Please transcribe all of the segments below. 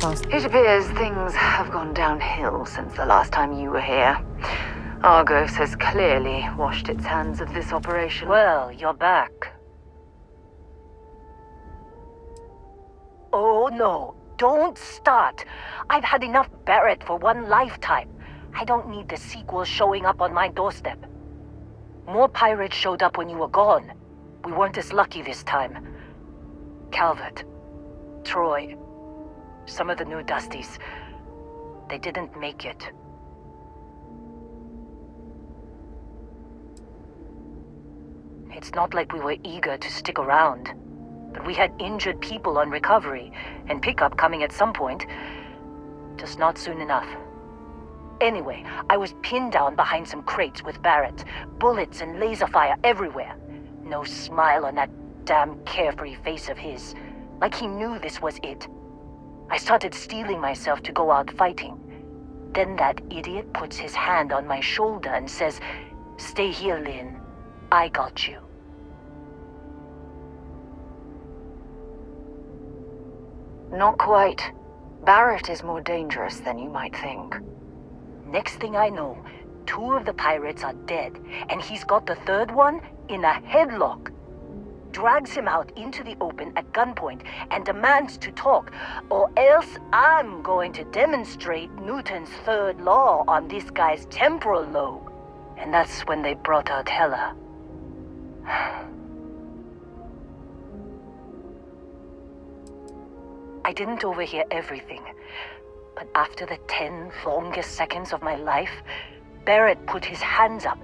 fast. It appears things have gone downhill since the last time you were here. Argos has clearly washed its hands of this operation. Well, you're back. Oh no, don't start. I've had enough Barrett for one lifetime. I don't need the sequel showing up on my doorstep. More pirates showed up when you were gone. We weren't as lucky this time. Calvert, Troy, some of the new Dusties, they didn't make it. It's not like we were eager to stick around, but we had injured people on recovery, and pickup coming at some point. Just not soon enough. Anyway, I was pinned down behind some crates with Barrett, bullets and laser fire everywhere. No smile on that damn carefree face of his, like he knew this was it. I started steeling myself to go out fighting. Then that idiot puts his hand on my shoulder and says, "Stay here, Lynn. I got you." Not quite. Barrett is more dangerous than you might think. Next thing I know, 2 of the pirates are dead, and he's got the 3rd one in a headlock. Drags him out into the open at gunpoint and demands to talk, or else I'm going to demonstrate Newton's 3rd law on this guy's temporal lobe. And that's when they brought out Hela. I didn't overhear everything, but after the 10 longest seconds of my life, Barrett put his hands up,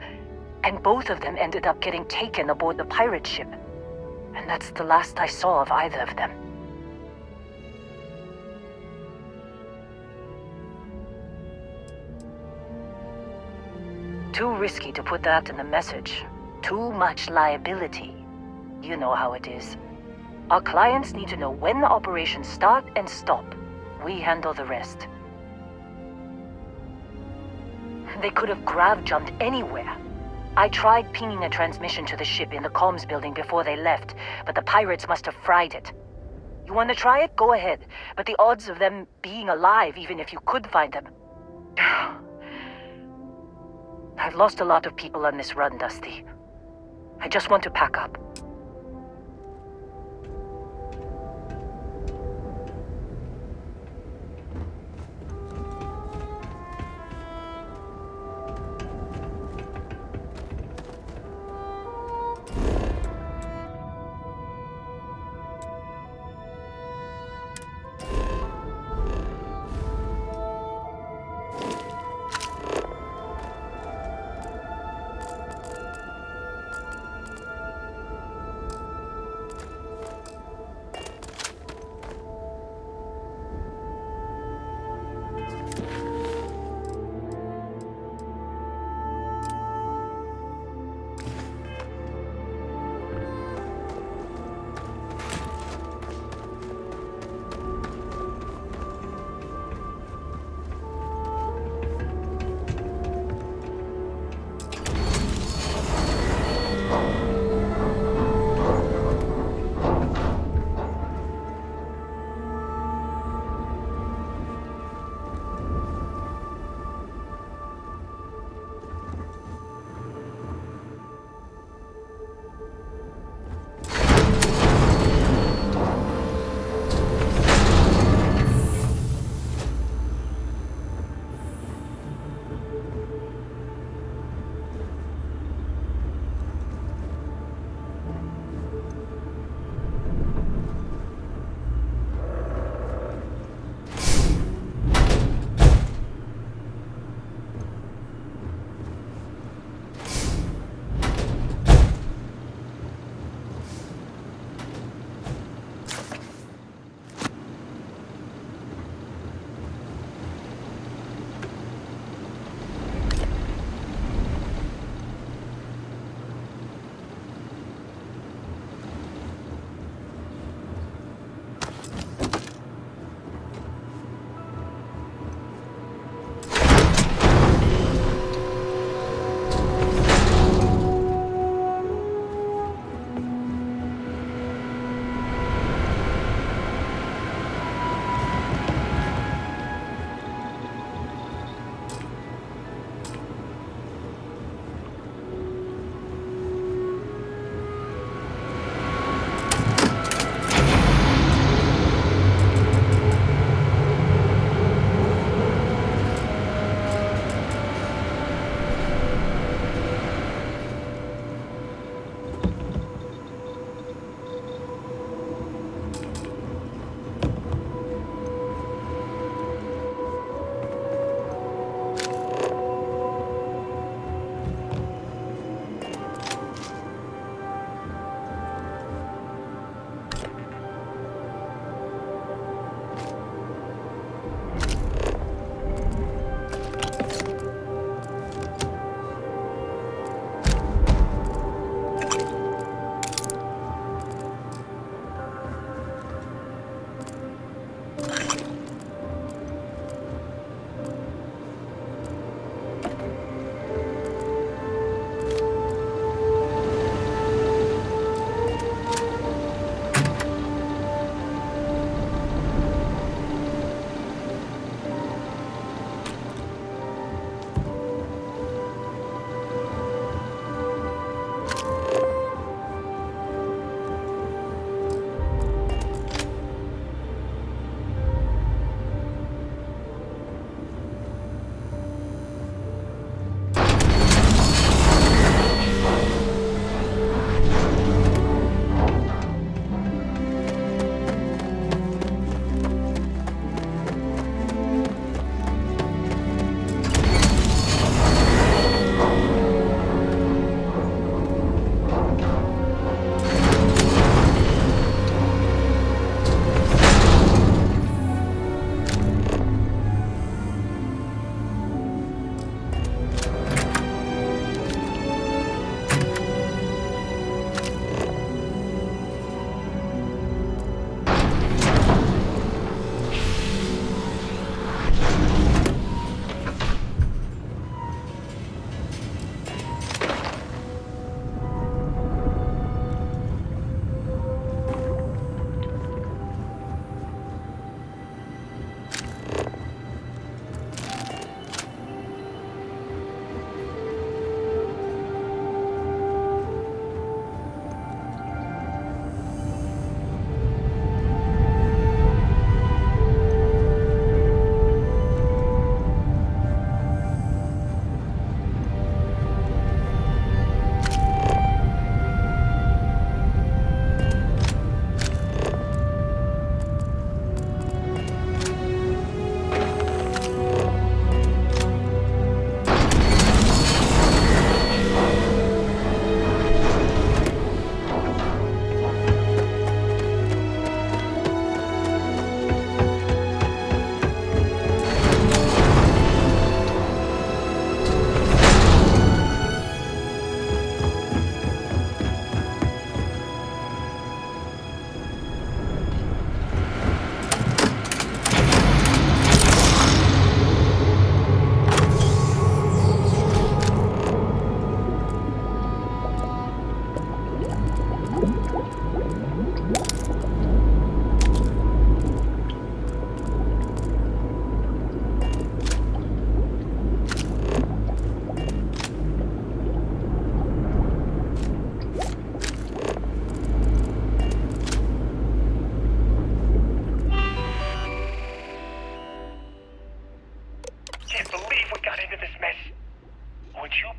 and both of them ended up getting taken aboard the pirate ship. And that's the last I saw of either of them. Too risky to put that in the message. Too much liability. You know how it is. Our clients need to know when the operations start and stop. We handle the rest. They could have grav-jumped anywhere. I tried pinging a transmission to the ship in the comms building before they left, but the pirates must have fried it. You want to try it? Go ahead. But the odds of them being alive, even if you could find them... I've lost a lot of people on this run, Dusty. I just want to pack up.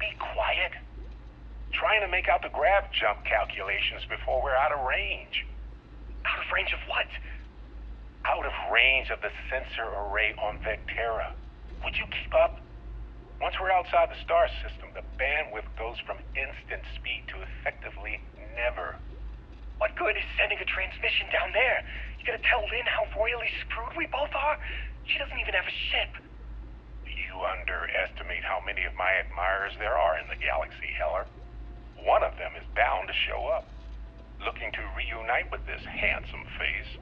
be quiet? Trying to make out the grav jump calculations before we're out of range. Out of range of what? Out of range of the sensor array on Vectera. Would you keep up? Once we're outside the star system, the bandwidth goes from instant speed to effectively never. What good is sending a transmission down there? You gonna tell Lynn how royally screwed we both are? She doesn't even have a ship. You underestimate how many of my admirers there are in the galaxy, Heller. One of them is bound to show up, looking to reunite with this handsome face.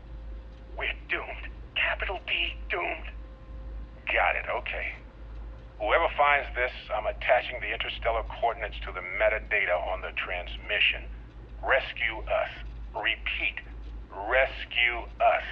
We're doomed. Capital D, doomed. Got it, okay. Whoever finds this, I'm attaching the interstellar coordinates to the metadata on the transmission. Rescue us. Repeat. Rescue us.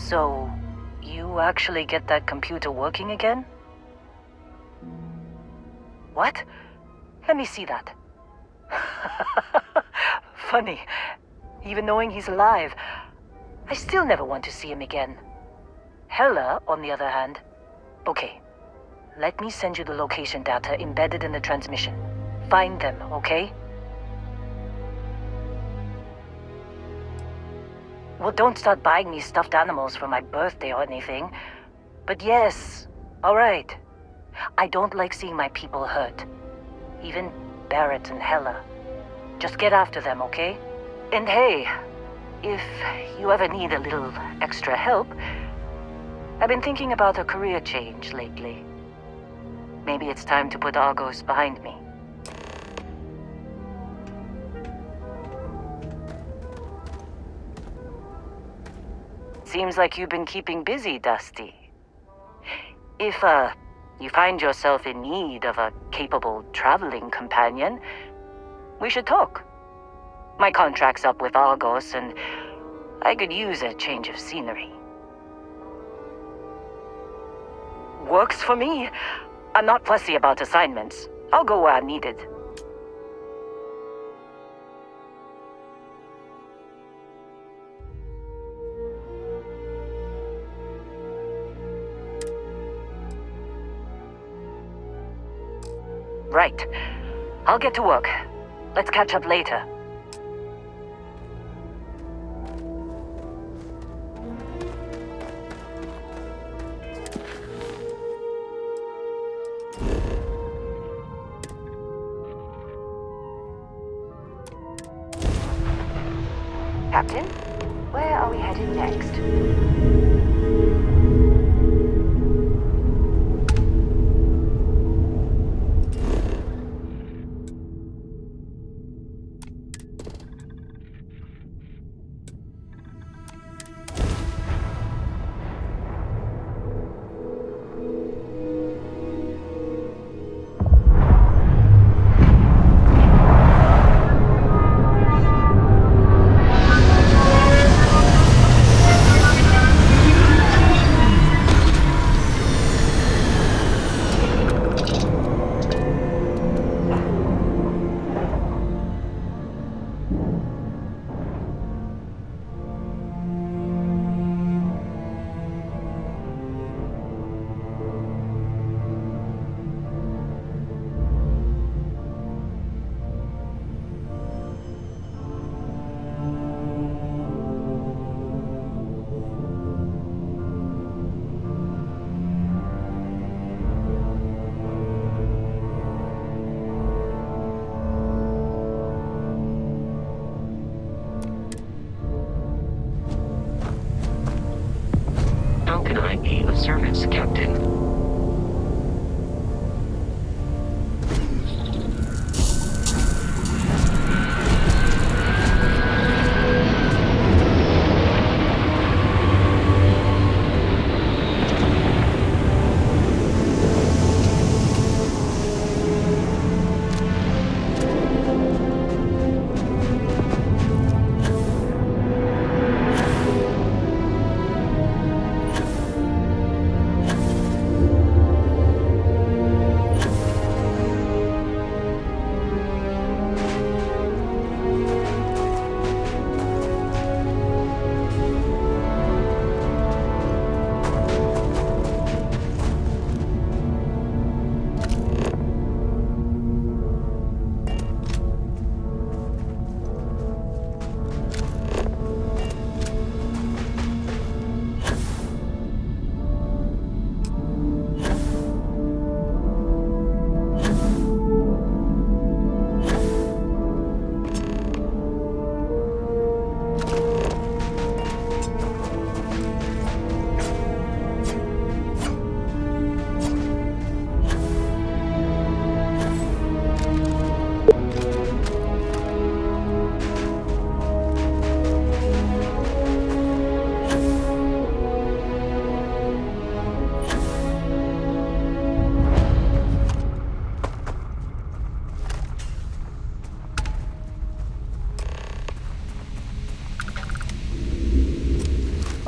So, you actually get that computer working again? What? Let me see that. Funny. Even knowing he's alive, I still never want to see him again. Hella, on the other hand. Okay. Let me send you the location data embedded in the transmission. Find them, okay? Well, don't start buying me stuffed animals for my birthday or anything. But yes, alright. I don't like seeing my people hurt. Even Barrett and Hella. Just get after them, okay? And hey, if you ever need a little extra help, I've been thinking about a career change lately. Maybe it's time to put Argos behind me. Seems like you've been keeping busy, Dusty. If, you find yourself in need of a capable traveling companion, we should talk. My contract's up with Argos, and I could use a change of scenery. Works for me. I'm not fussy about assignments. I'll go where I'm needed. Right. I'll get to work. Let's catch up later. Captain, where are we headed next? Can I be of service, Captain?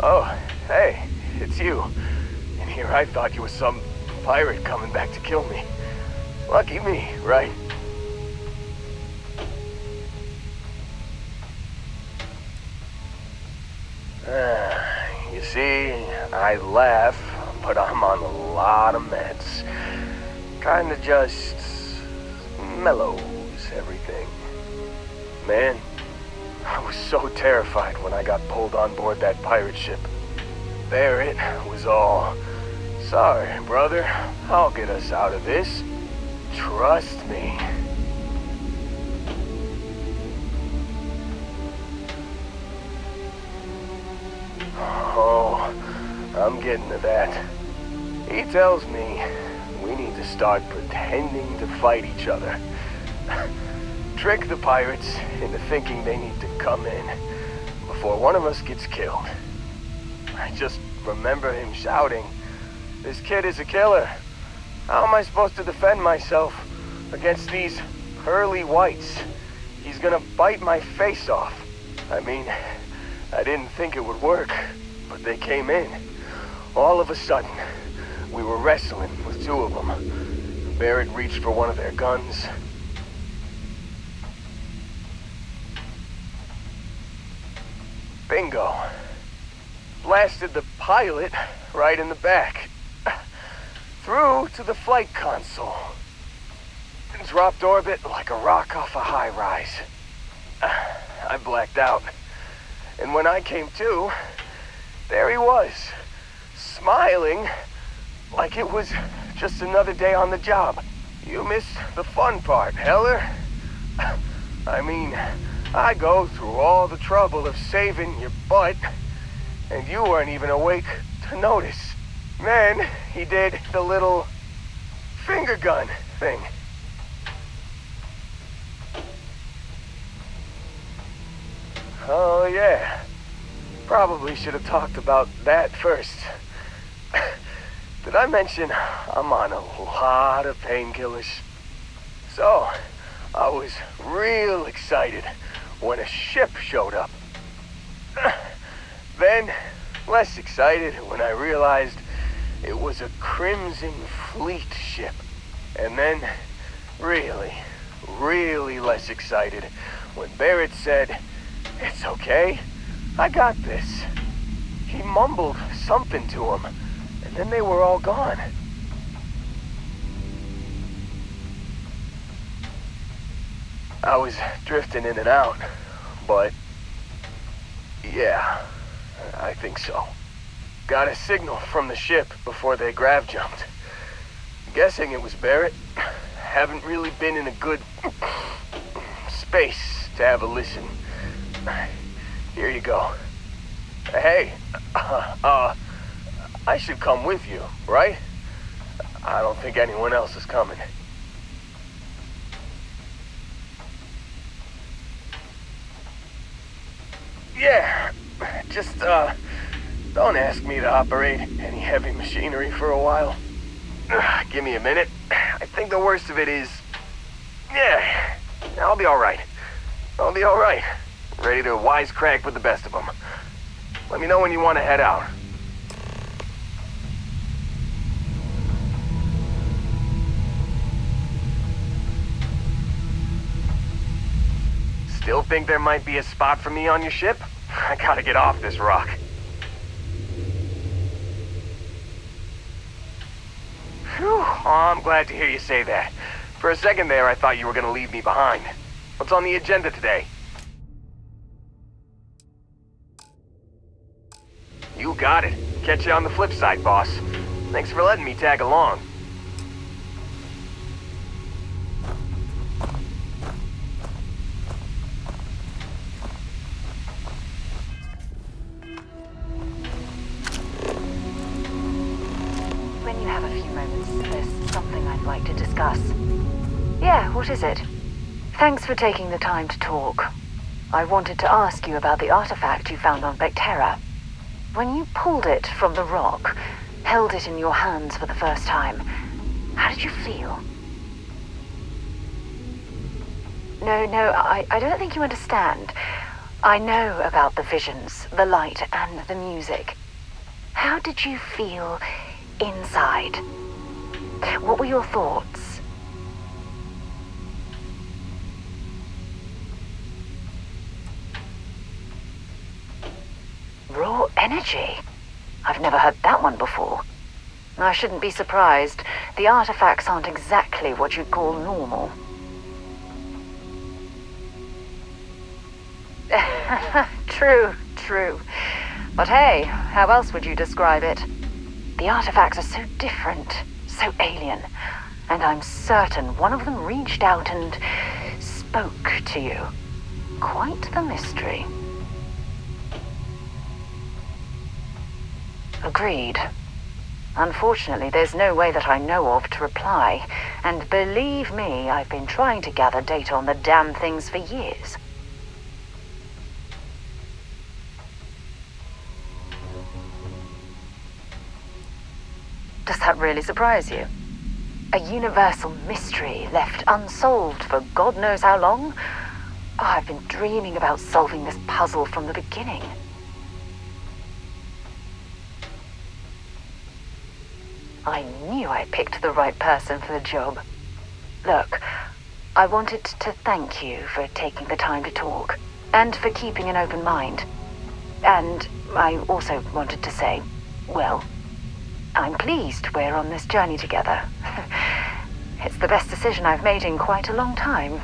Oh, hey, it's you. And here I thought you were some pirate coming back to kill me. Lucky me, right? You see, I laugh, but I'm on a lot of meds. Kinda just mellows everything. Man, I was so terrified when I got pulled on board that pirate ship. There it was all. Sorry, brother. I'll get us out of this. Trust me. Oh, I'm getting to that. He tells me we need to start pretending to fight each other. Trick the pirates into thinking they need to come in before one of us gets killed. I just remember him shouting, "This kid is a killer. How am I supposed to defend myself against these pearly whites? He's gonna bite my face off." I mean, I didn't think it would work, but they came in. All of a sudden, we were wrestling with two of them. Barrett reached for one of their guns. Bingo. Blasted the pilot right in the back. Through to the flight console. And dropped orbit like a rock off a high rise. I blacked out. And when I came to, there he was. Smiling like it was just another day on the job. You missed the fun part, Heller. I mean, I go through all the trouble of saving your butt, and you weren't even awake to notice. Then he did the little finger gun thing. Oh yeah, probably should have talked about that first. Did I mention I'm on a lot of painkillers? So, I was real excited when a ship showed up. Then, less excited when I realized it was a Crimson Fleet ship. And then, really less excited when Barrett said, "It's okay, I got this." He mumbled something to him, and then they were all gone. I was drifting in and out, but yeah, I think so. Got a signal from the ship before they grav jumped. Guessing it was Barrett. Haven't really been in a good space to have a listen. Here you go. Hey, I I should come with you, right? I don't think anyone else is coming. Yeah, just, don't ask me to operate any heavy machinery for a while. Give me a minute. I think the worst of it is... Yeah, I'll be alright. I'll be alright. Ready to wisecrack with the best of them. Let me know when you want to head out. Still think there might be a spot for me on your ship? I gotta get off this rock. Phew, oh, I'm glad to hear you say that. For a second there, I thought you were gonna leave me behind. What's on the agenda today? You got it. Catch you on the flip side, boss. Thanks for letting me tag along. When you have a few moments, there's something I'd like to discuss. Yeah, what is it? Thanks for taking the time to talk. I wanted to ask you about the artifact you found on Vectera. When you pulled it from the rock, held it in your hands for the first time, how did you feel? No, I don't think you understand. I know about the visions, the light, and the music. How did you feel inside? What were your thoughts? Raw energy? I've never heard that one before. I shouldn't be surprised. The artifacts aren't exactly what you'd call normal. True. But hey, how else would you describe it? The artifacts are so different, so alien, and I'm certain one of them reached out and spoke to you. Quite the mystery. Agreed. Unfortunately, there's no way that I know of to reply, and believe me, I've been trying to gather data on the damn things for years. Does that really surprise you? A universal mystery left unsolved for God knows how long? Oh, I've been dreaming about solving this puzzle from the beginning. I knew I picked the right person for the job. Look, I wanted to thank you for taking the time to talk, and for keeping an open mind. And I also wanted to say, well, I'm pleased we're on this journey together. It's the best decision I've made in quite a long time.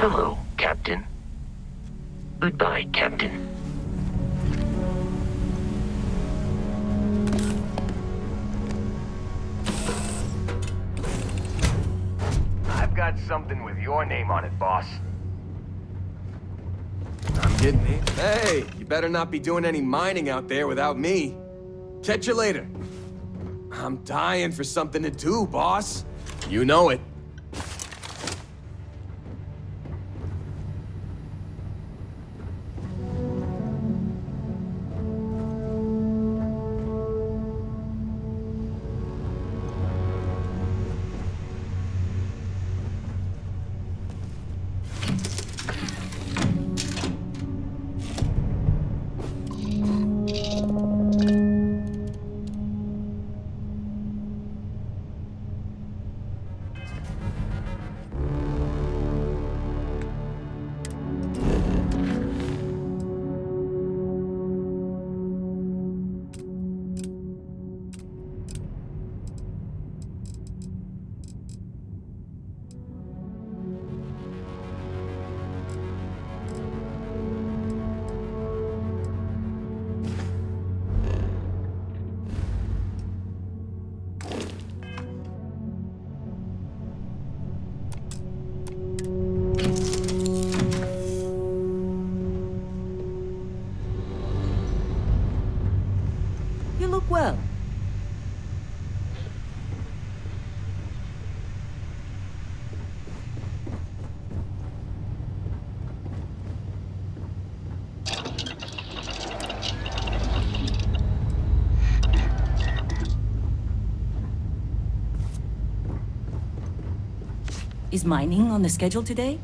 Hello, Captain. Goodbye, Captain. I've got something with your name on it, boss. I'm getting it. Hey, you better not be doing any mining out there without me. Catch you later. I'm dying for something to do, boss. You know it. You look well. Is mining on the schedule today?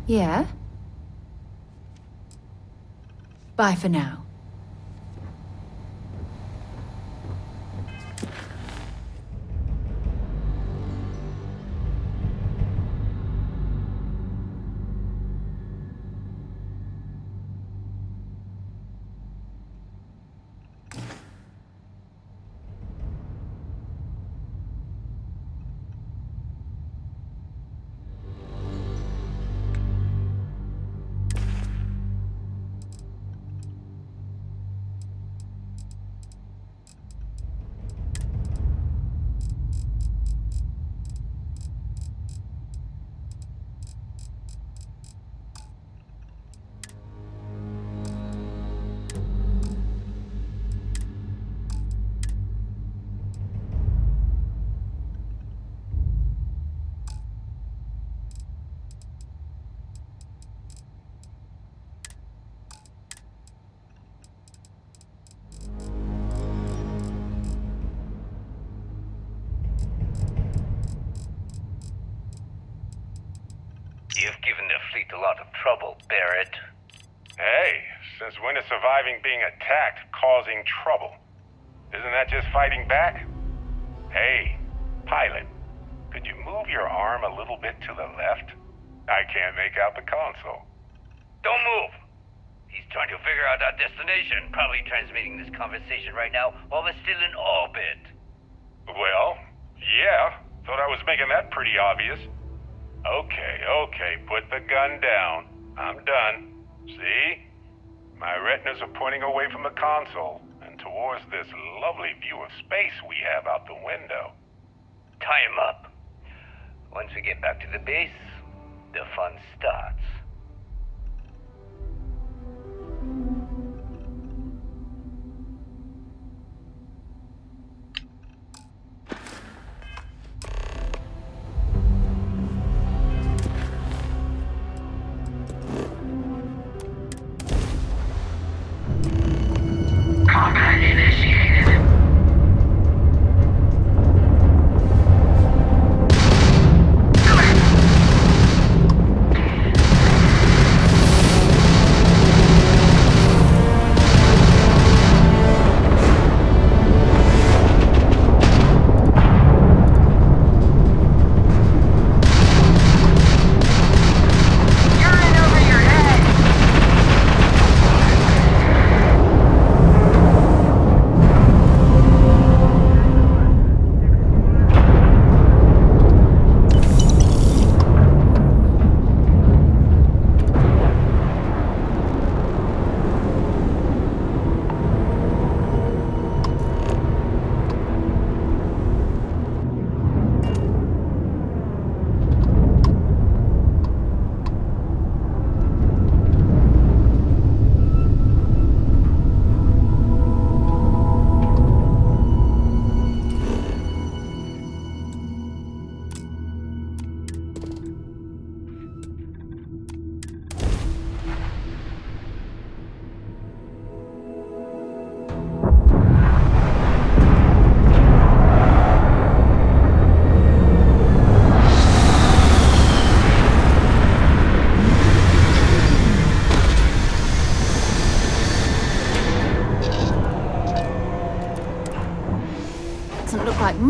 Yeah? Bye for now. You've given the fleet a lot of trouble, Barrett. Hey, since when is surviving being attacked causing trouble? Isn't that just fighting back? Hey, pilot, could you move your arm a little bit to the left? I can't make out the console. Don't move! He's trying to figure out our destination, probably transmitting this conversation right now while we're still in orbit. Well, yeah, thought I was making that pretty obvious. Okay, put the gun down. I'm done. See? My retinas are pointing away from the console and towards this lovely view of space we have out the window. Tie him up. Once we get back to the base, the fun starts. Combat initiated.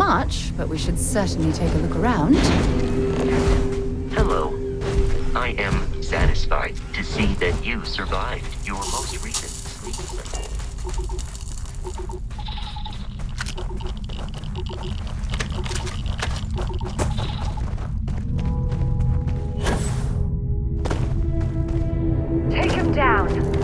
much, but we should certainly take a look around. Hello. I am satisfied to see that you survived your most recent sleep cycle. Take him down.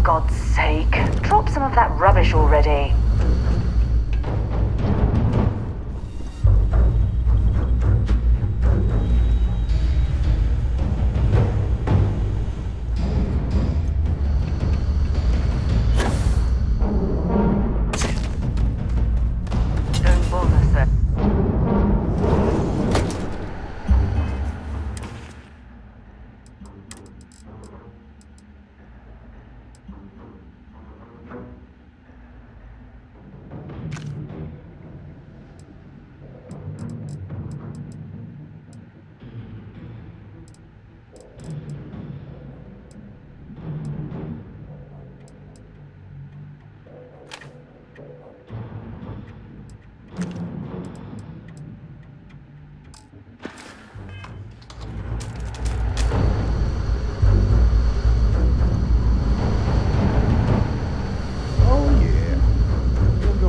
God's sake, drop some of that rubbish already. Don't bother, sir.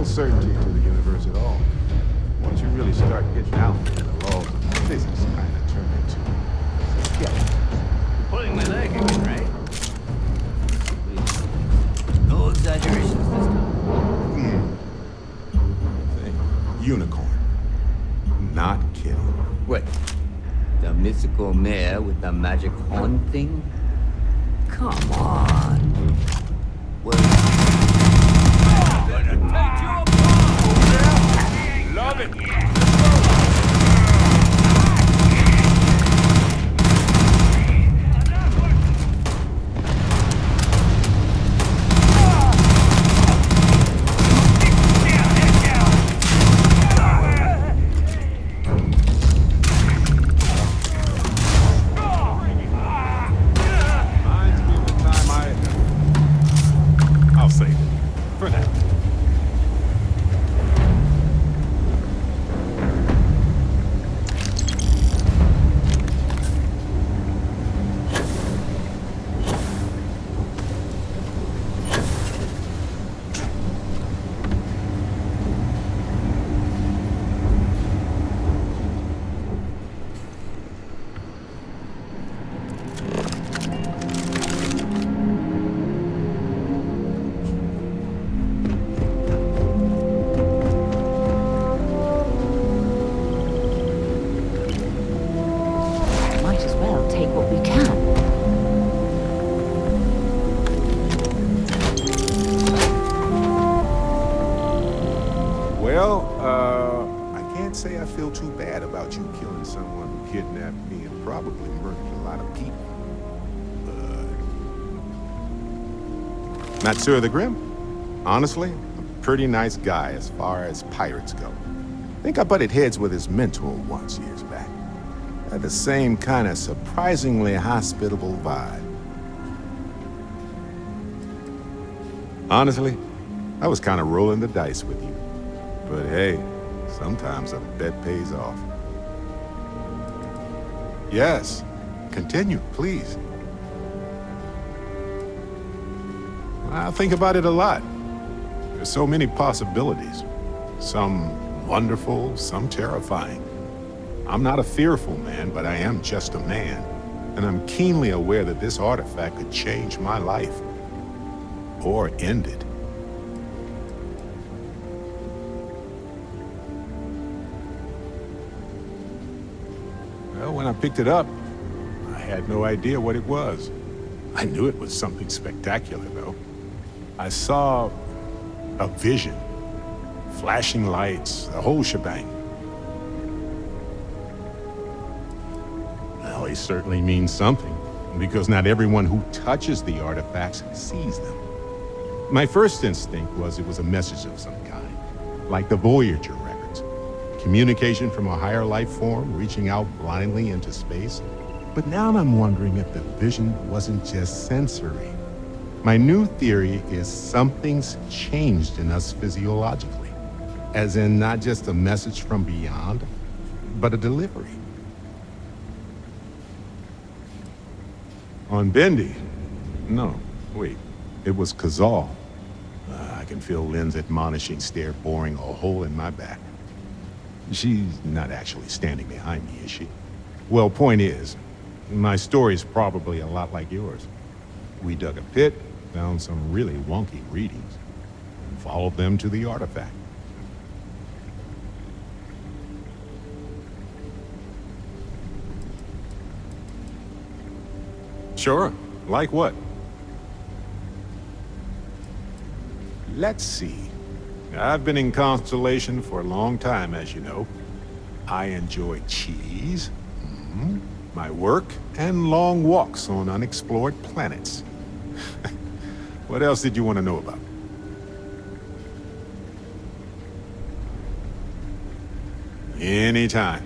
Certainty to the universe at all. Once you really start getting out there, the laws of physics kind of turn into skeleton. Pulling my leg again, right? No exaggerations this time. Unicorn. Not kidding. What? The mythical mare with the magic horn thing? Come on. Well, Love it. I'll save it. For now. Might as well take what we can. Well, I can't say I feel too bad about you killing someone who kidnapped me and probably murdered a lot of people. But... Not Sir the Grim? Honestly, a pretty nice guy as far as pirates go. I think I butted heads with his mentor once years back. Had the same kind of surprisingly hospitable vibe. Honestly, I was kind of rolling the dice with you. But hey, sometimes a bet pays off. Yes, continue, please. I think about it a lot. There's so many possibilities. Some wonderful, some terrifying. I'm not a fearful man, but I am just a man. And I'm keenly aware that this artifact could change my life. Or end it. Well, when I picked it up, I had no idea what it was. I knew it was something spectacular, though. I saw a vision. Flashing lights, the whole shebang. Well, it certainly means something, because not everyone who touches the artifacts sees them. My first instinct was it was a message of some kind, like the Voyager records. Communication from a higher life form reaching out blindly into space. But now I'm wondering if the vision wasn't just sensory. My new theory is something's changed in us physiologically. As in not just a message from beyond, but a delivery. On Bendy? No, wait. It was Kazal. I can feel Lynn's admonishing stare boring a hole in my back. She's not actually standing behind me, is she? Well, point is, my story's probably a lot like yours. We dug a pit, found some really wonky readings, and followed them to the artifact. Sure. Like what? Let's see. I've been in Constellation for a long time, as you know. I enjoy cheese, my work, and long walks on unexplored planets. What else did you want to know about? Anytime.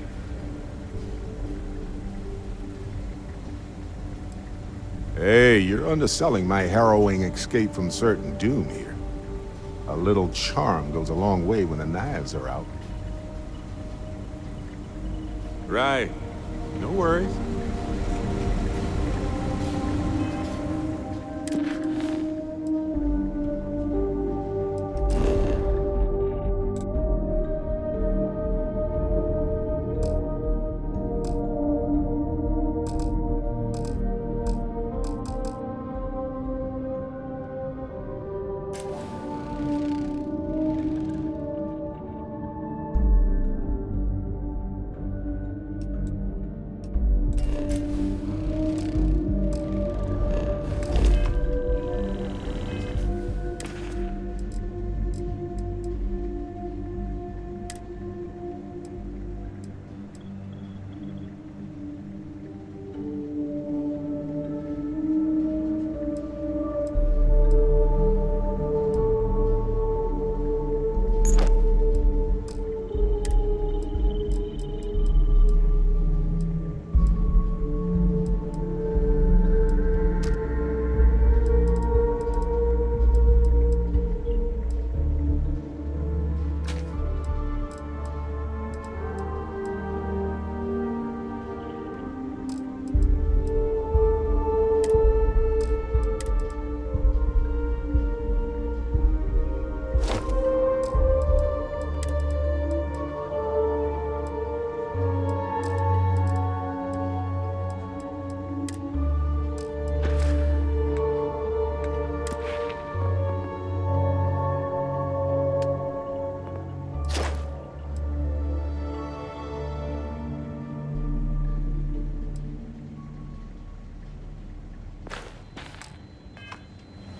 Hey, you're underselling my harrowing escape from certain doom here. A little charm goes a long way when the knives are out. Right. No worries.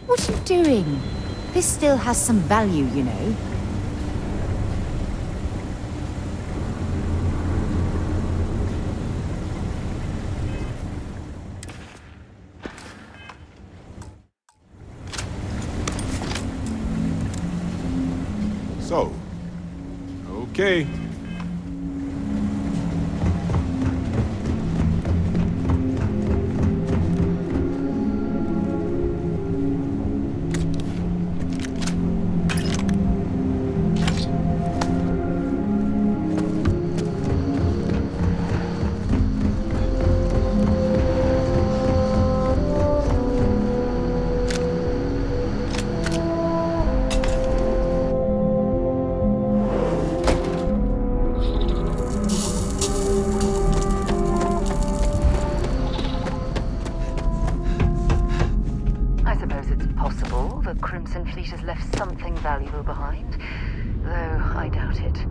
What are you doing? This still has some value, you know. So, okay. Fleet has left something valuable behind, though I doubt it.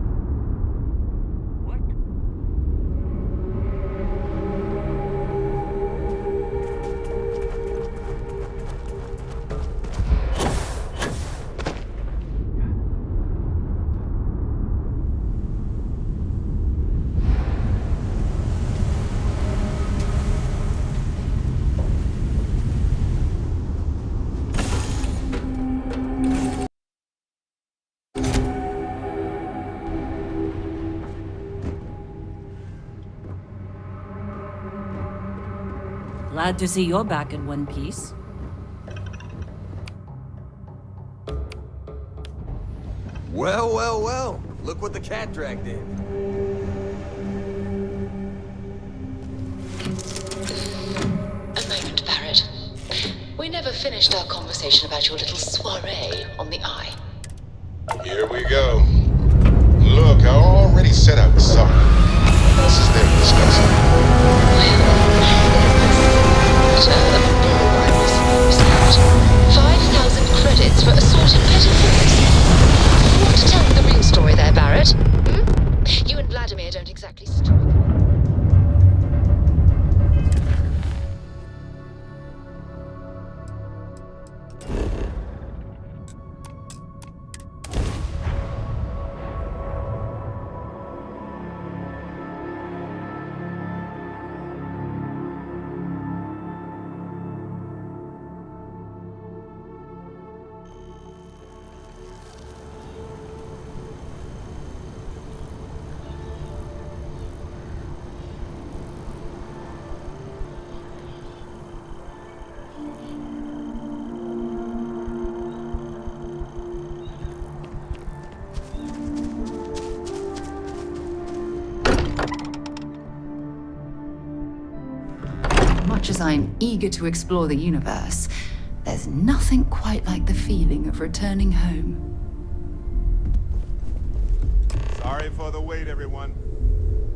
Glad to see you're back in one piece. Well, well, well. Look what the cat dragged in. A moment, Barrett. We never finished our conversation about your little soiree on the Eye. Here we go. Look, I already set out something. What else is there to discuss? Well, quarter of a bill I recently received. 5,000 credits for assorted petty faults. You want to tell me the real story there, Barrett? Hmm? You and Vladimir don't exactly strike. Much as I'm eager to explore the universe, there's nothing quite like the feeling of returning home. Sorry for the wait, everyone.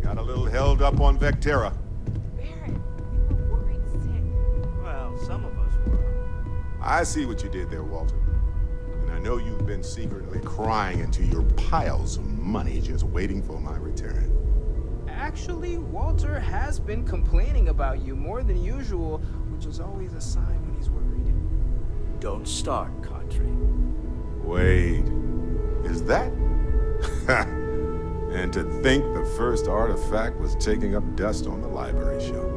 Got a little held up on Vectera. Barrett, we were worried sick. Well, some of us were. I see what you did there, Walter. And I know you've been secretly crying into your piles of money just waiting for my return. Actually, Walter has been complaining about you more than usual, which is always a sign when he's worried. Don't start, Country. Wait, is that? And to think the first artifact was taking up dust on the library shelf.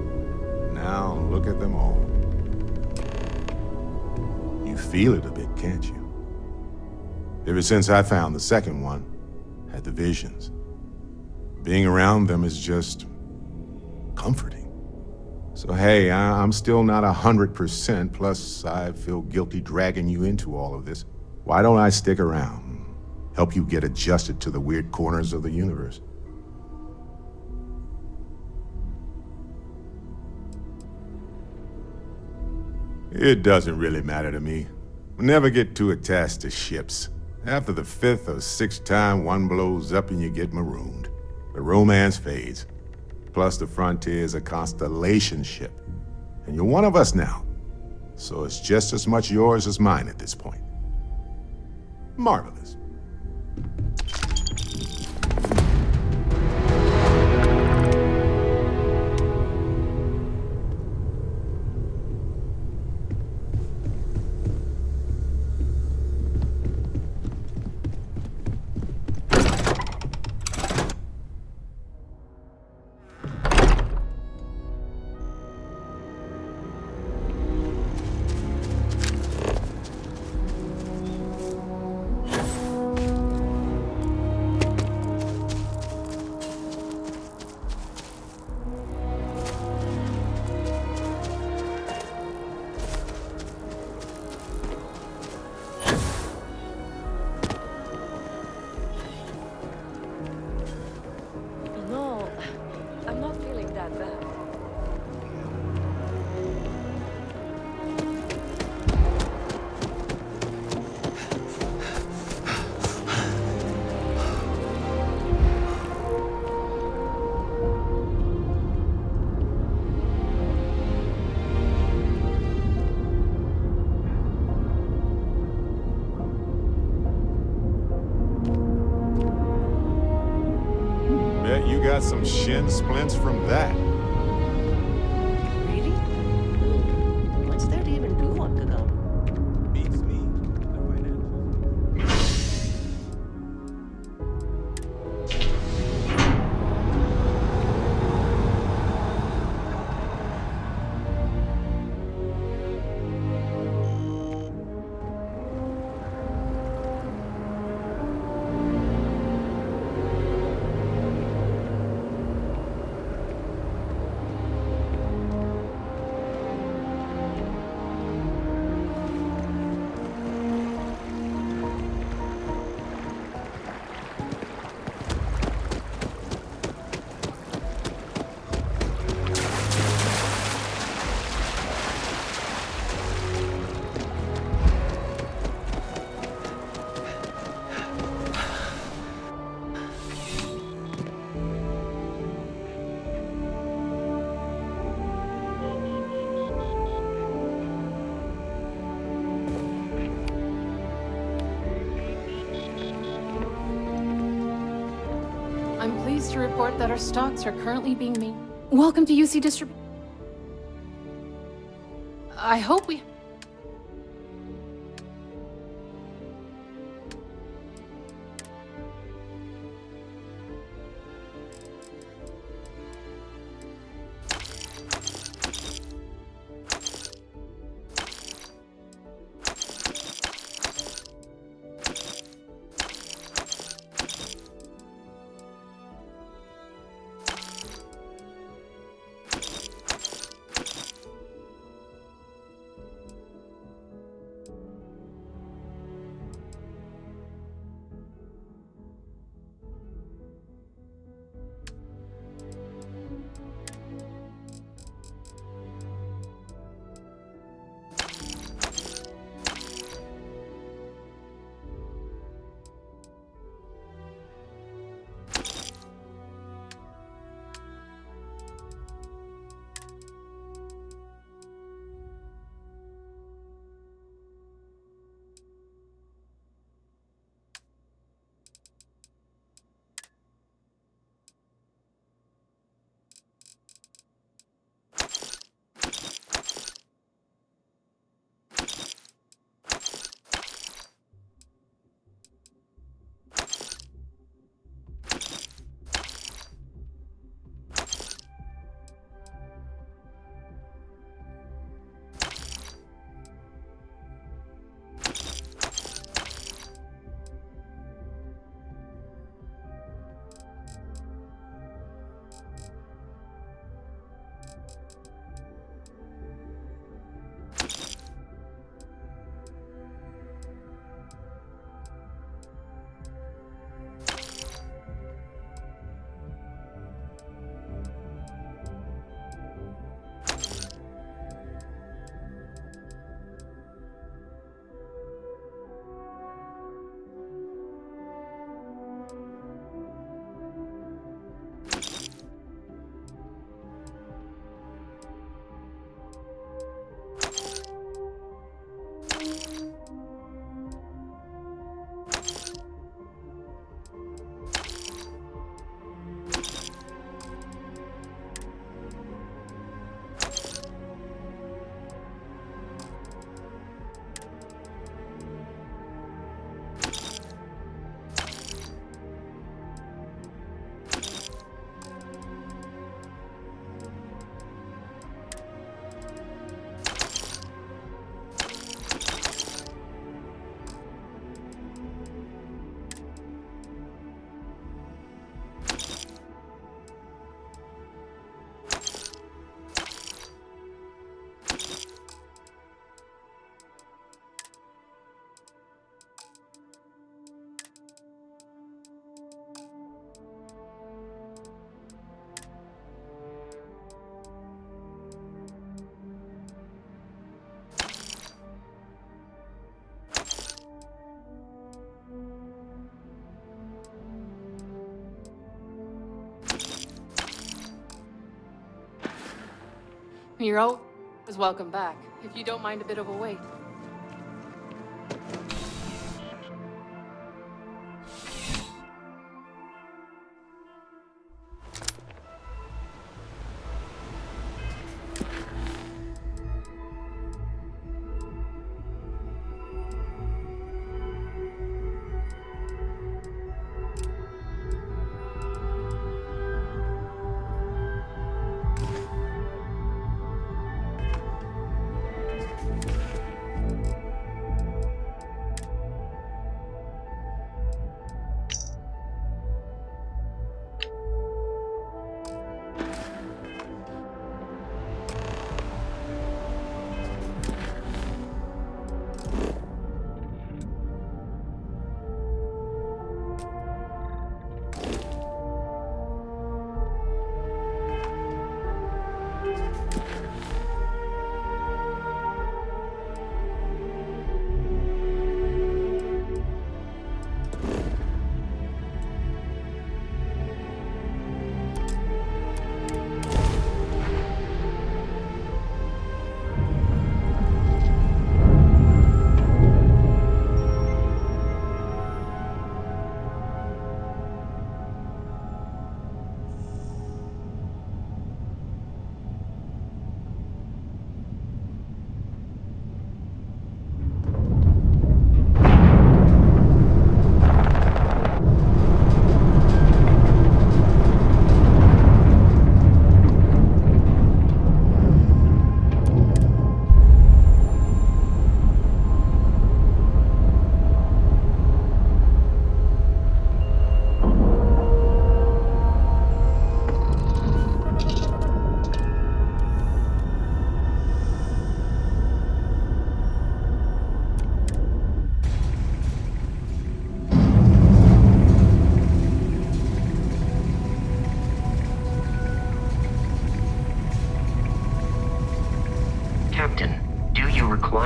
Now look at them all. You feel it a bit, can't you? Ever since I found the second one, had the visions. Being around them is just comforting. So hey, I'm still not 100%, plus I feel guilty dragging you into all of this. Why don't I stick around? Help you get adjusted to the weird corners of the universe. It doesn't really matter to me. Never get too attached to ships. After the 5th or 6th time one blows up and you get marooned. The romance fades. Plus the Frontier's a constellation ship. And you're one of us now. So it's just as much yours as mine at this point. Marvelous. You got some shin splints from that. Really? What's there to even do on Kagam? Beats me. pleased to report that our stocks are currently being made. Welcome to UC Distribution. I hope we... You're always welcome back, if you don't mind a bit of a wait.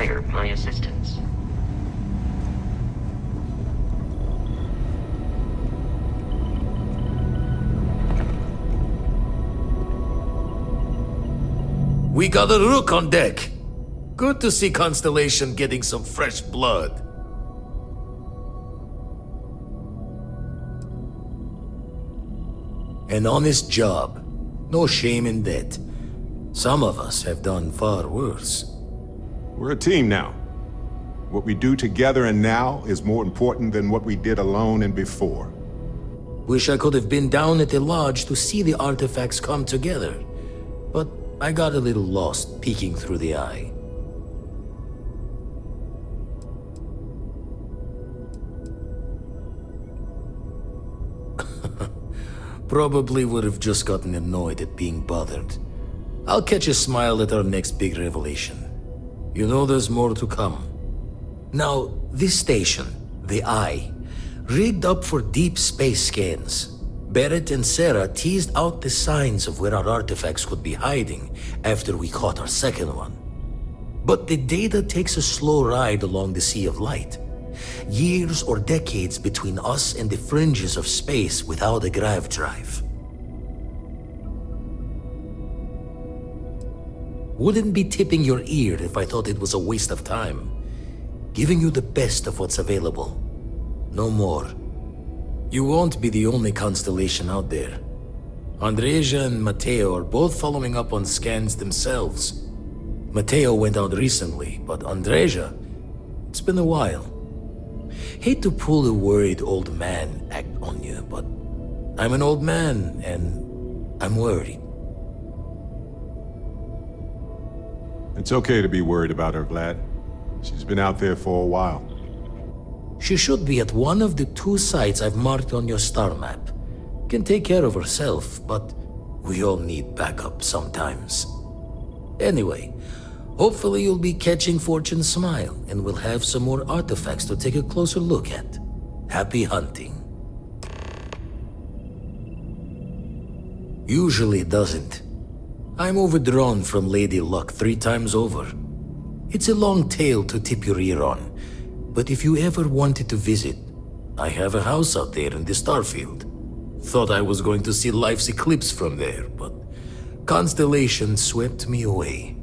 require my assistance. We got a rook on deck. Good to see Constellation getting some fresh blood. An honest job. No shame in that. Some of us have done far worse. We're a team now. What we do together and now is more important than what we did alone and before. Wish I could have been down at the lodge to see the artifacts come together. But I got a little lost peeking through the eye. Probably would have just gotten annoyed at being bothered. I'll catch a smile at our next big revelation. You know there's more to come. Now, this station, the Eye, rigged up for deep space scans. Barrett and Sarah teased out the signs of where our artifacts could be hiding after we caught our second one. But the data takes a slow ride along the Sea of Light. Years or decades between us and the fringes of space without a grav drive. Wouldn't be tipping your ear if I thought it was a waste of time. Giving you the best of what's available. No more. You won't be the only constellation out there. Andreja and Matteo are both following up on scans themselves. Matteo went out recently, but Andreja, it's been a while. Hate to pull a worried old man act on you, but I'm an old man, and I'm worried. It's okay to be worried about her, Vlad. She's been out there for a while. She should be at one of the 2 sites I've marked on your star map. Can take care of herself, but we all need backup sometimes. Anyway, hopefully you'll be catching Fortune's smile, and we'll have some more artifacts to take a closer look at. Happy hunting. Usually doesn't. I'm overdrawn from Lady Luck 3 times over. It's a long tale to tip your ear on, but if you ever wanted to visit, I have a house out there in the Starfield. Thought I was going to see life's eclipse from there, but Constellation swept me away.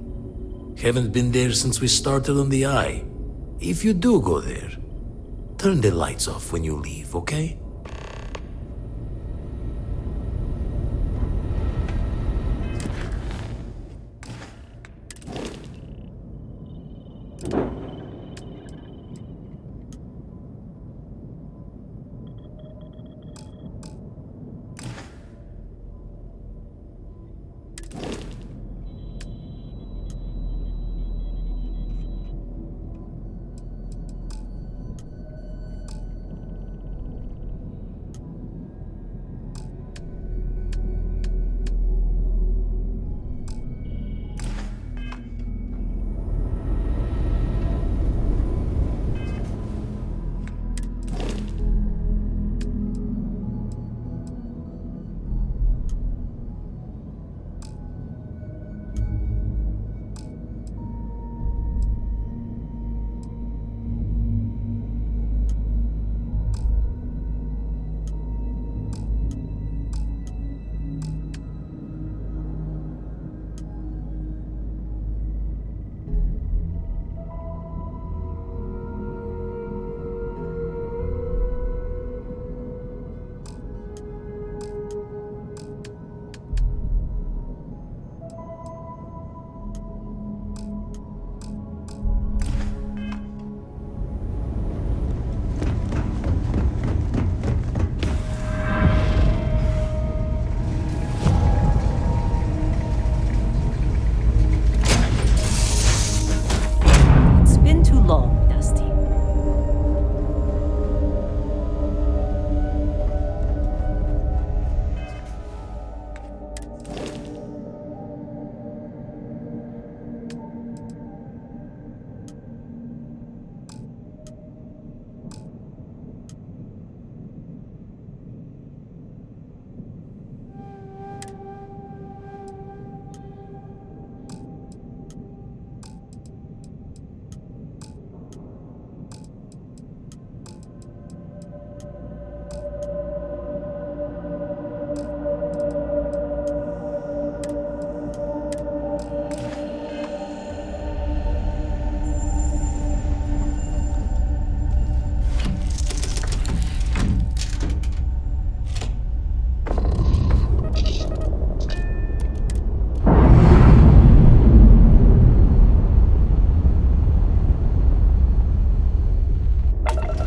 Haven't been there since we started on the Eye. If you do go there, turn the lights off when you leave, okay?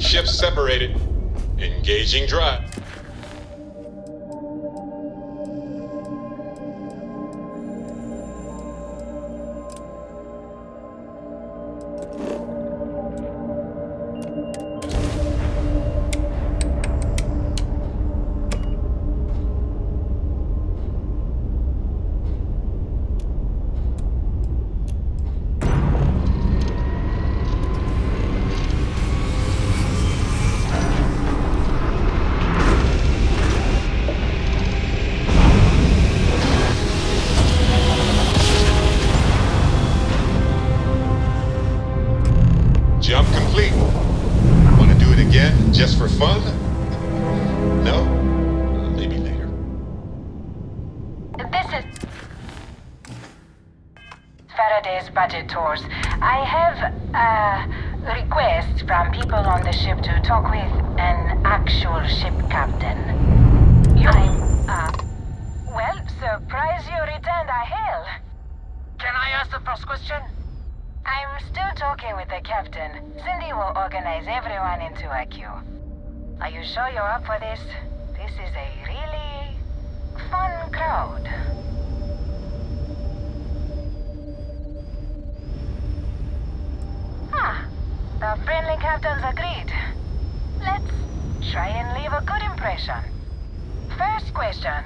Ships separated. Engaging drive. Jump complete. Want to do it again, just for fun? No? Maybe later. This is Faraday's budget tours. I have a request from people on the ship to talk with an actual ship captain. Well, surprise you returned a hail. Can I ask the first question? I'm still talking with the captain. Cindy will organize everyone into a queue. Are you sure you're up for this? This is a really fun crowd. The friendly captains agreed. Let's try and leave a good impression. First question.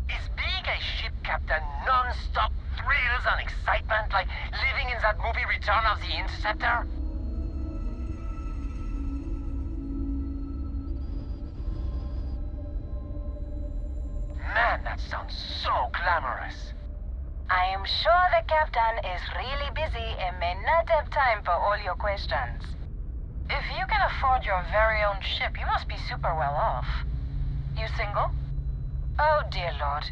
Is being a ship captain non-stop thrills and excitement like living in that movie Return of the Interceptor? Man, that sounds so glamorous. I am sure the captain is really busy and may not have time for all your questions. If you can afford your very own ship, you must be super well off. You single? Oh, dear Lord.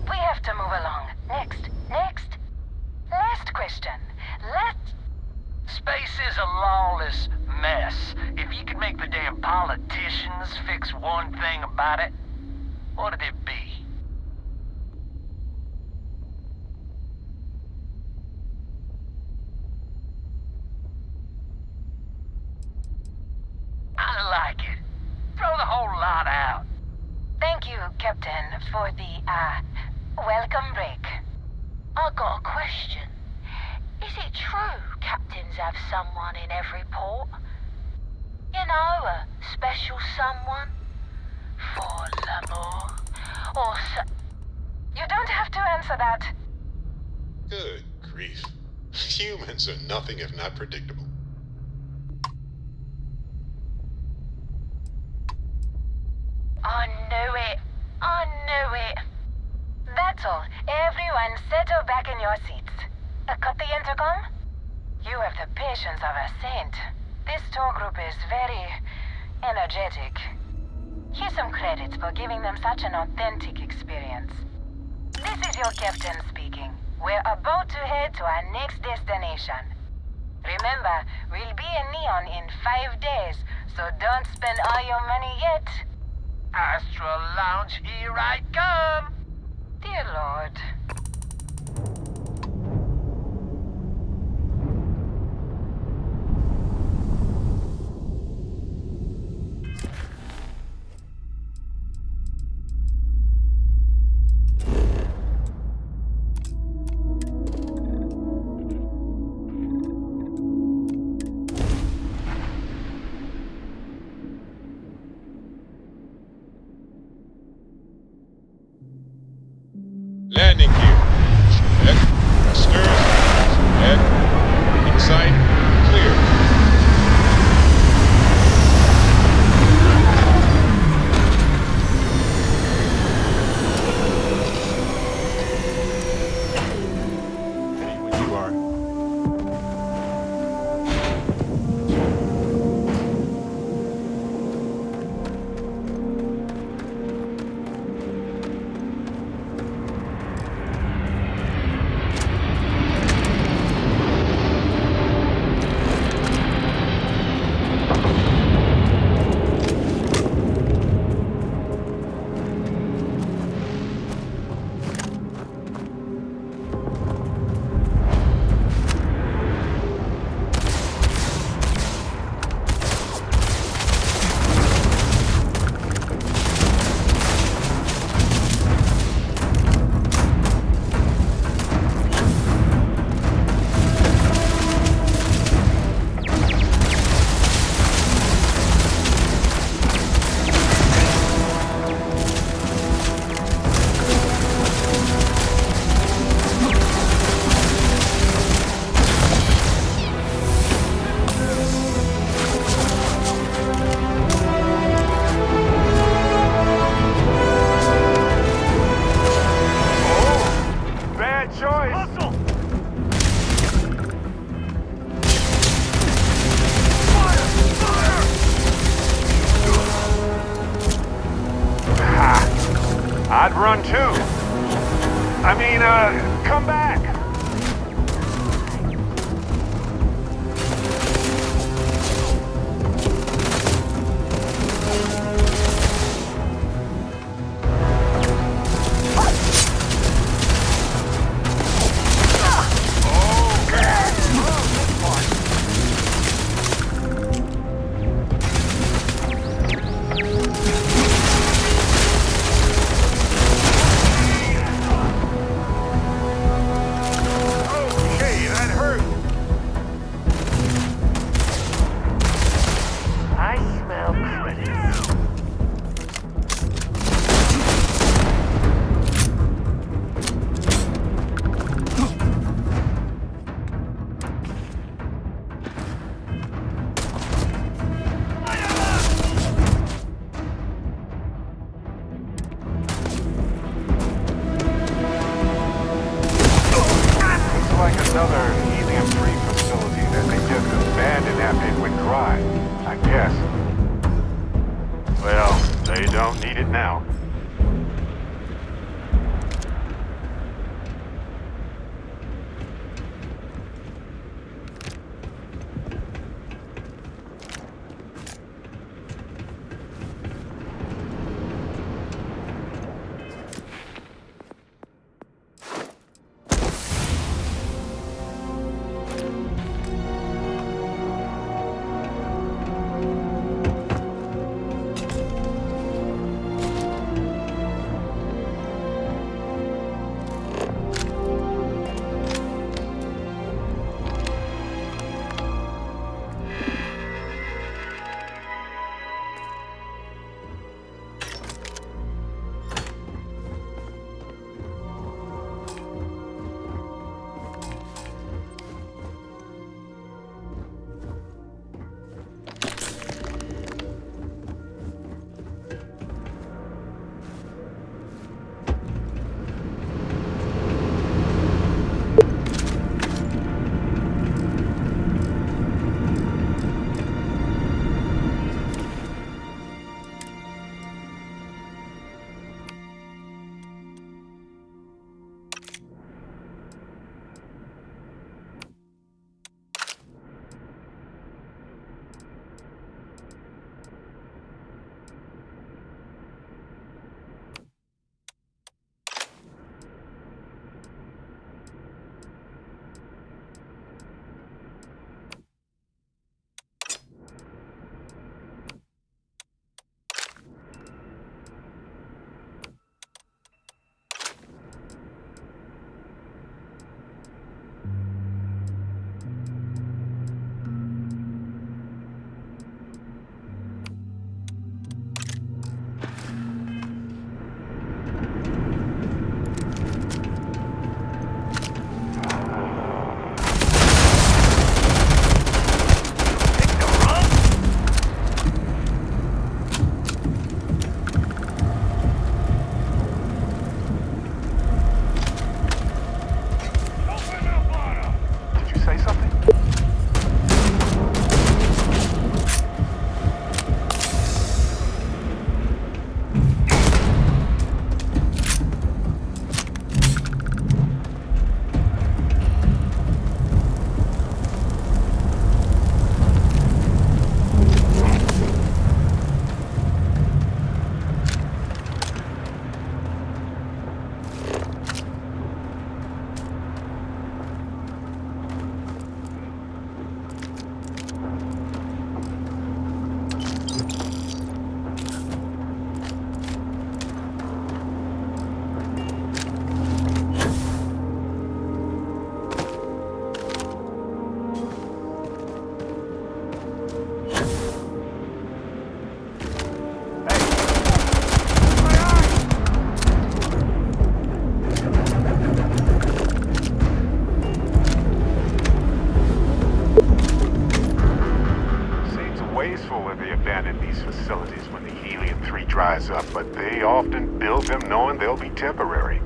We have to move along. Next. Last question. Space is a lawless mess. If you could make the damn politicians fix one thing about it, what'd it be? I like it. Throw the whole lot out. Thank you, Captain, for the, welcome break. I got a question. Is it true captains have someone in every port? You know, a special someone? For l'amour? Or You don't have to answer that. Good grief. Humans are nothing if not predictable. I knew it. That's all. Everyone settle back in your seats. Cut the intercom? You have the patience of a saint. This tour group is very energetic. Here's some credits for giving them such an authentic experience. This is your captain speaking. We're about to head to our next destination. Remember, we'll be in Neon in 5 days, so don't spend all your money yet. Astral Lounge, here I come! Dear Lord. Landing gear. Check. Thrusters. Check. Inside. Clear. Ready when you are. Come back! Another helium-free facility that they just abandoned after it went dry, I guess. Well, they don't need it now. Up, but they often build them knowing they'll be temporary.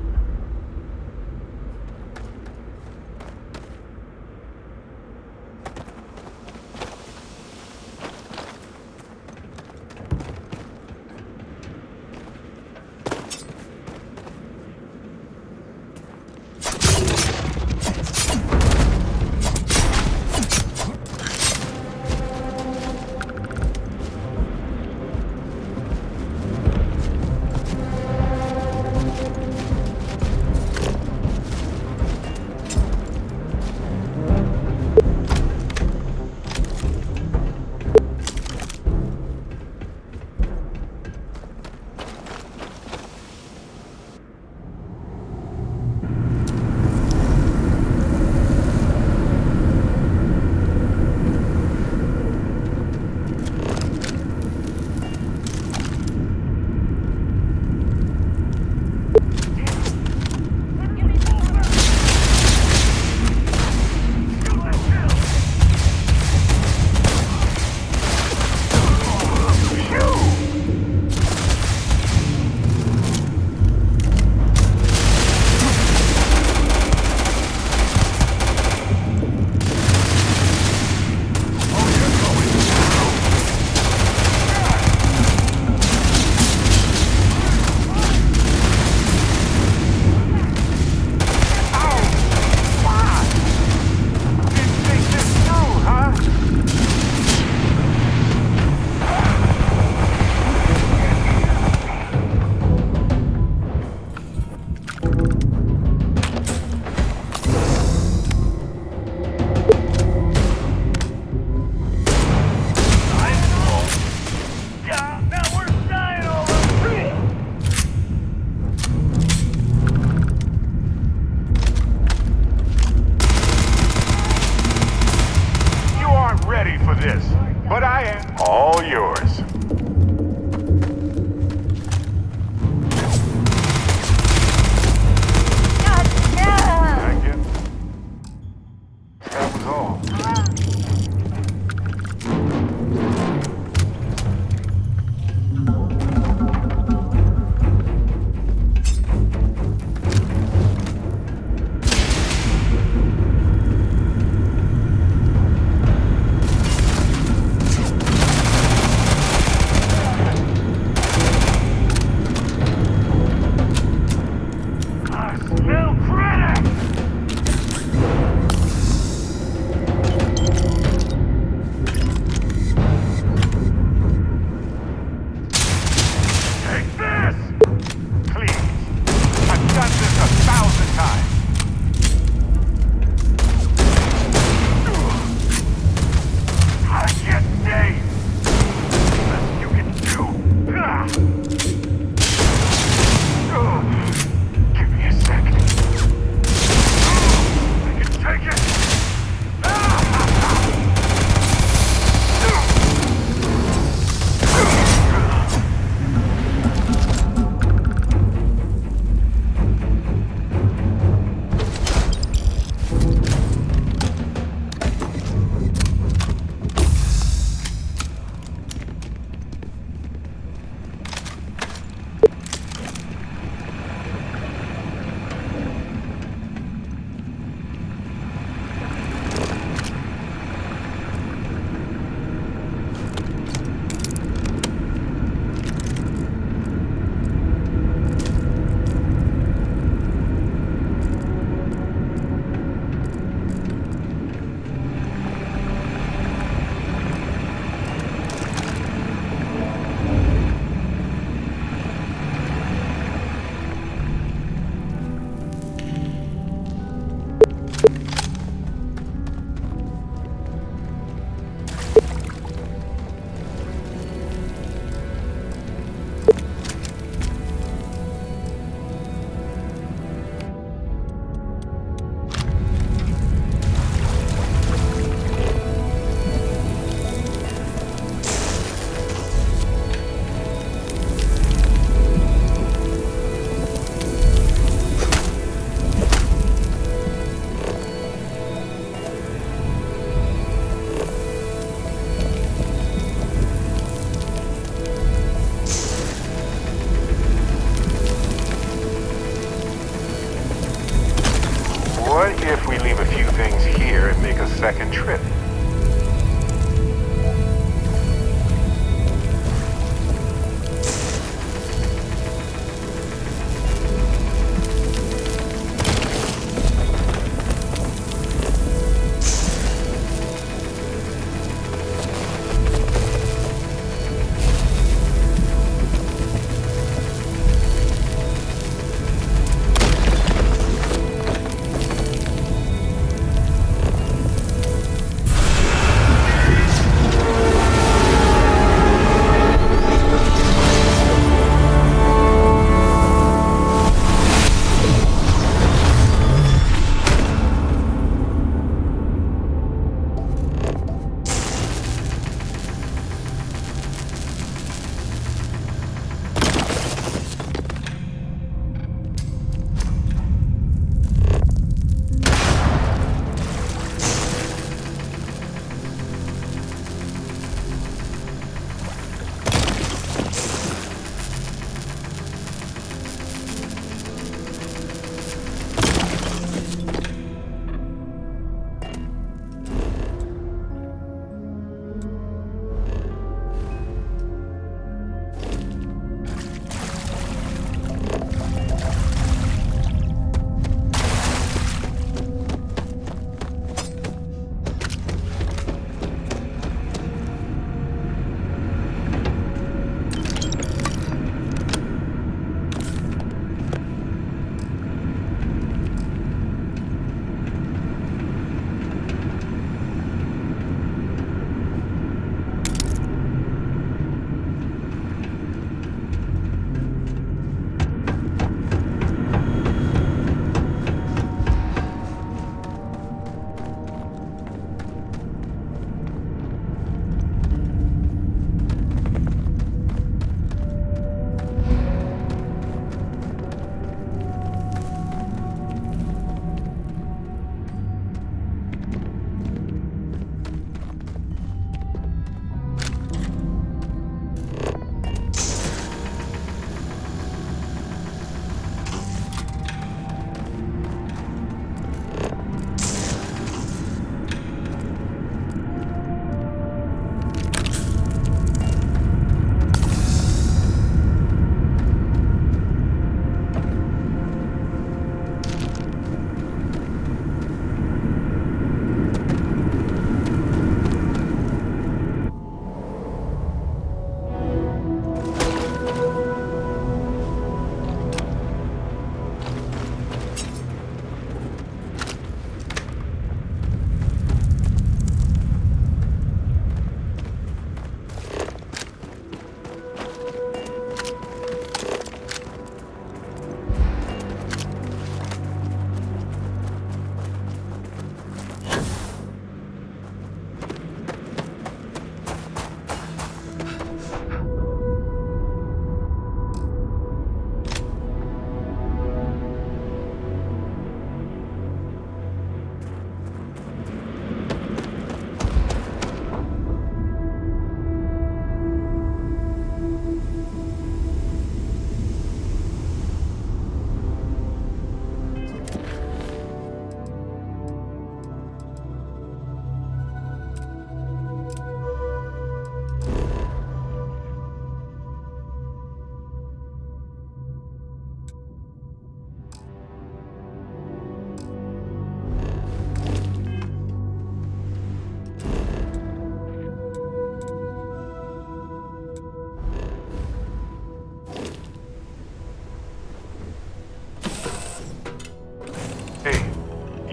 What if we leave a few things here and make a second trip?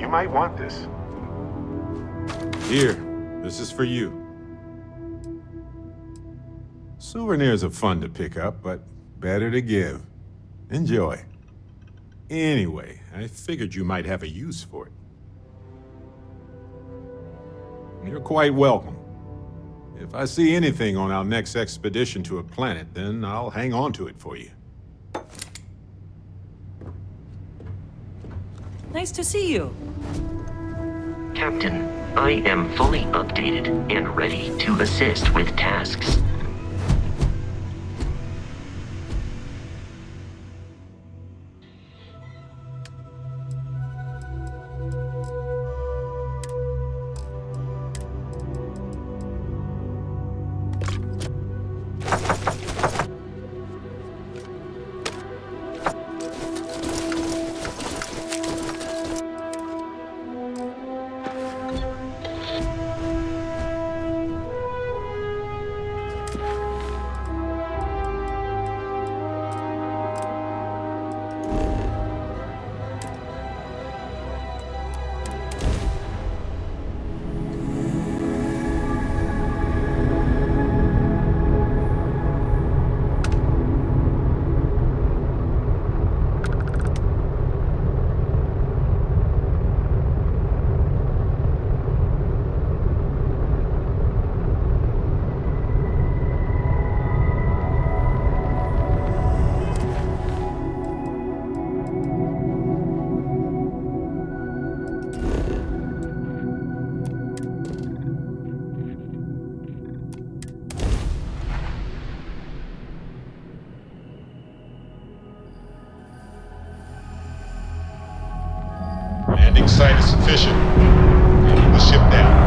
You might want this. Here, this is for you. Souvenirs are fun to pick up, but better to give. Enjoy. Anyway, I figured you might have a use for it. You're quite welcome. If I see anything on our next expedition to a planet, then I'll hang on to it for you. Nice to see you. Captain, I am fully updated and ready to assist with tasks. Landing site is sufficient. Moving the ship down.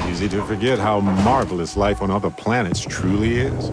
Easy to forget how marvelous life on other planets truly is.